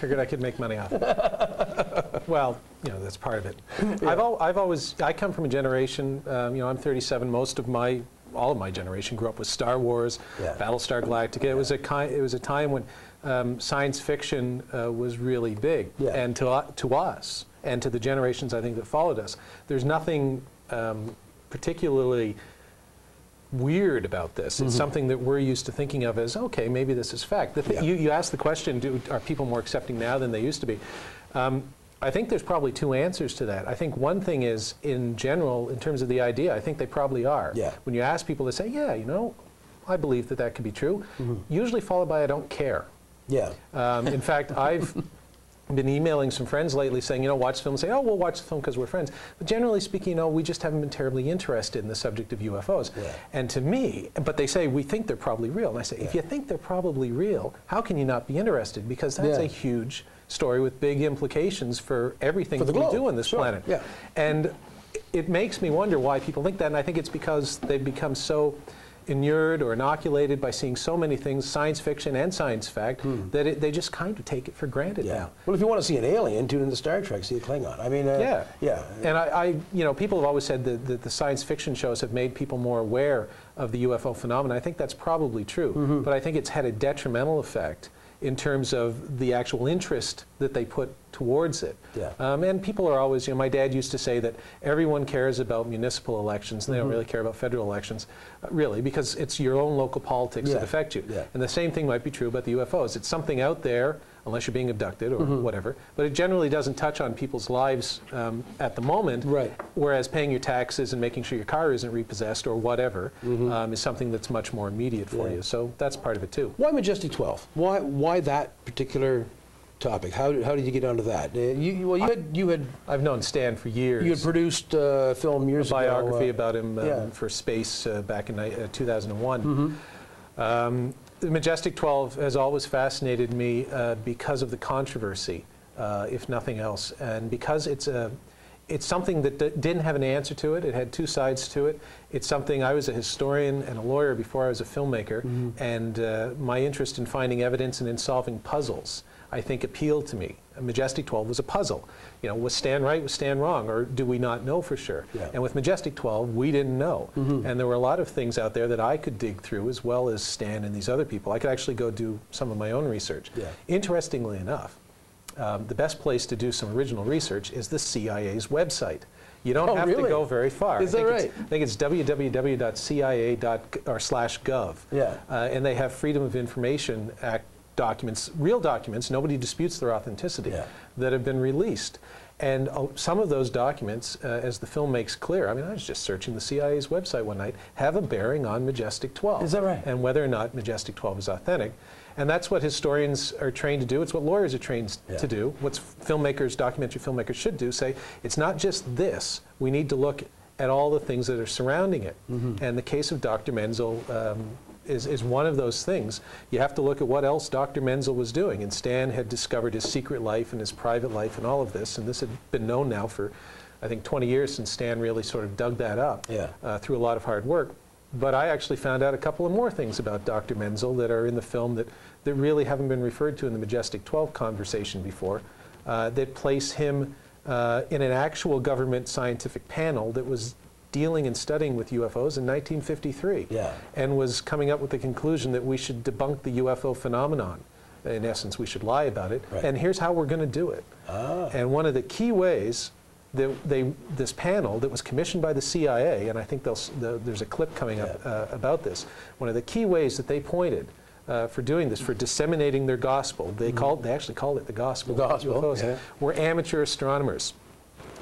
Figured I could make money off it. Well, you know, that's part of it. Yeah. I come from a generation, you know, I'm 37, all of my generation grew up with Star Wars, Battlestar Galactica. It was a time when science fiction was really big, and to us, and to the generations I think that followed us, there's nothing particularly weird about this. It's something that we're used to thinking of as, okay, maybe this is fact. You asked the question, are people more accepting now than they used to be? I think there's probably two answers to that. I think one thing is, in general, in terms of the idea, I think they probably are. Yeah. When you ask people, they say, yeah, you know, I believe that that could be true. Usually followed by, I don't care. Yeah. In fact, I've been emailing some friends lately saying, you know, watch the film, and say, oh, we'll watch the film because we're friends. But generally speaking, you know, we just haven't been terribly interested in the subject of UFOs. Yeah. And to me, but they say, we think they're probably real. And I say, if you think they're probably real, how can you not be interested? Because that's a huge story with big implications for everything that we do on this planet. Yeah. And it makes me wonder why people think that, and I think it's because they've become so inured or inoculated by seeing so many things, science fiction and science fact, that they just kind of take it for granted now. Well, if you want to see an alien, tune into Star Trek, see a Klingon. I mean, And you know, people have always said that the science fiction shows have made people more aware of the UFO phenomenon. I think that's probably true, but I think it's had a detrimental effect in terms of the actual interest that they put towards it. Yeah. And people are always, you know, my dad used to say that everyone cares about municipal elections and they don't really care about federal elections, really, because it's your own local politics that affect you. Yeah. And the same thing might be true about the UFOs. It's something out there, unless you're being abducted or whatever, but it generally doesn't touch on people's lives at the moment, whereas paying your taxes and making sure your car isn't repossessed or whatever is something that's much more immediate for you. So that's part of it too. Why Majestic 12? Why that particular topic? How did you get onto that? You had I've known Stan for years. You had produced a film years ago. A biography about him for Space back in 2001. The Majestic 12 has always fascinated me because of the controversy, if nothing else, and because it's something that didn't have an answer to it. It had two sides to it. It's something, I was a historian and a lawyer before I was a filmmaker, and my interest in finding evidence and in solving puzzles, I think, appealed to me. Majestic 12 was a puzzle. You know, was Stan right, was Stan wrong, or do we not know for sure? Yeah. And with Majestic 12, we didn't know. And there were a lot of things out there that I could dig through, as well as Stan and these other people. I could actually go do some of my own research. Yeah. Interestingly enough, the best place to do some original research is the CIA's website. You don't have to go very far. Is that right? I think it's www.cia.gov. Yeah. And they have Freedom of Information Act documents, real documents, nobody disputes their authenticity, that have been released. And some of those documents, as the film makes clear, I mean, I was just searching the CIA's website one night, have a bearing on Majestic 12. Is that right? And whether or not Majestic 12 is authentic. And that's what historians are trained to do. It's what lawyers are trained to do. What filmmakers, documentary filmmakers should do, say, it's not just this. We need to look at all the things that are surrounding it. And the case of Dr. Menzel is one of those things. You have to look at what else Dr. Menzel was doing. And Stan had discovered his secret life and his private life and all of this. And this had been known now for, I think, 20 years since Stan really sort of dug that up through a lot of hard work. But I actually found out a couple of more things about Dr. Menzel that are in the film that really haven't been referred to in the Majestic 12 conversation before, that place him in an actual government scientific panel that was dealing and studying with UFOs in 1953, and was coming up with the conclusion that we should debunk the UFO phenomenon. In essence, we should lie about it, and here's how we're going to do it. And one of the key ways that this panel that was commissioned by the CIA, and I think there's a clip coming up about this, one of the key ways that they pointed for doing this, for disseminating their gospel, they actually called it the gospel. The gospel, UFOs, were amateur astronomers.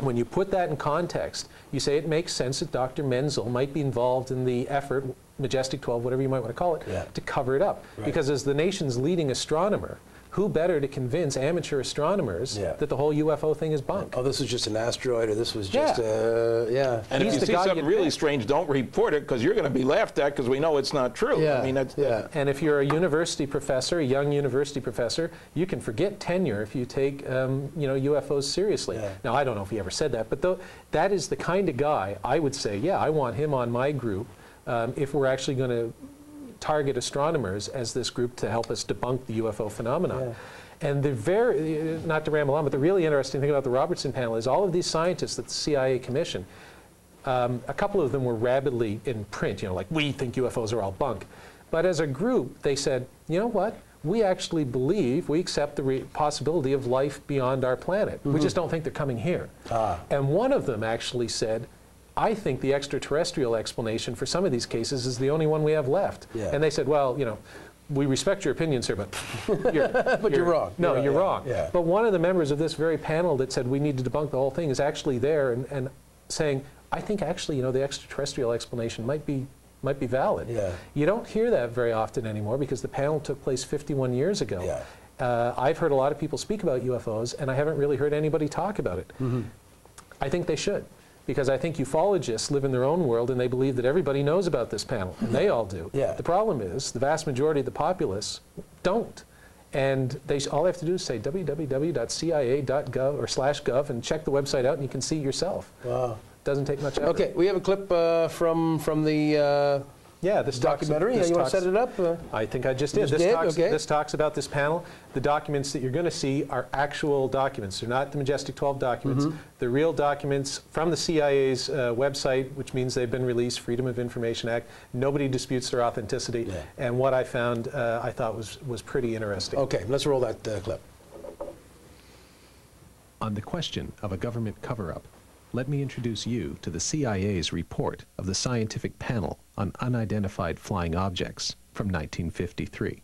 When you put that in context, you say it makes sense that Dr. Menzel might be involved in the effort, Majestic 12, whatever you might want to call it, to cover it up. Because as the nation's leading astronomer, who better to convince amateur astronomers that the whole UFO thing is bunk? Oh, this was just an asteroid, or this was just And if you see something really strange, don't report it, because you're going to be laughed at, because we know it's not true. I mean, and if you're a university professor, a young university professor, you can forget tenure if you take you know, UFOs seriously. Now, I don't know if he ever said that, but that is the kind of guy I would say, yeah, I want him on my group if we're actually going to target astronomers as this group to help us debunk the UFO phenomenon. And the very, not to ramble on, but the really interesting thing about the Robertson Panel is all of these scientists that the CIA commissioned, a couple of them were rabidly in print, you know, like, we think UFOs are all bunk. But as a group, they said, you know what? We actually believe, we accept the possibility of life beyond our planet. We just don't think they're coming here. And one of them actually said, I think the extraterrestrial explanation for some of these cases is the only one we have left. And they said, well, you know, we respect your opinion, sir, but you're wrong. No, you're wrong. Yeah. But one of the members of this very panel that said we need to debunk the whole thing is actually there and saying, I think actually, you know, the extraterrestrial explanation might be valid. You don't hear that very often anymore because the panel took place 51 years ago. I've heard a lot of people speak about UFOs, and I haven't really heard anybody talk about it. I think they should, because I think ufologists live in their own world and they believe that everybody knows about this panel, and they all do. The problem is the vast majority of the populace don't. And all they have to do is say www.cia.gov or /gov and check the website out, and you can see yourself. Doesn't take much effort. Okay, we have a clip from the this documentary. You want to set it up? I think I just did. This talks about this panel. The documents that you're going to see are actual documents. They're not the Majestic 12 documents. They're real documents from the CIA's website, which means they've been released, Freedom of Information Act. Nobody disputes their authenticity. And what I found, I thought was pretty interesting. Okay, let's roll that clip. On the question of a government cover-up, let me introduce you to the CIA's report of the Scientific Panel on Unidentified Flying Objects from 1953.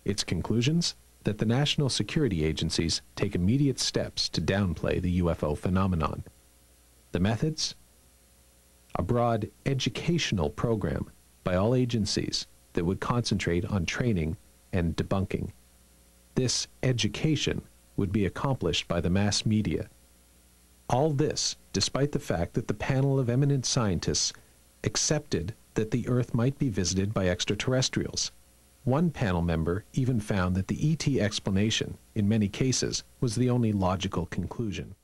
Its conclusions? That the national security agencies take immediate steps to downplay the UFO phenomenon. The methods? A broad educational program by all agencies that would concentrate on training and debunking. This education would be accomplished by the mass media. All this despite the fact that the panel of eminent scientists accepted that the Earth might be visited by extraterrestrials. One panel member even found that the ET explanation, in many cases, was the only logical conclusion.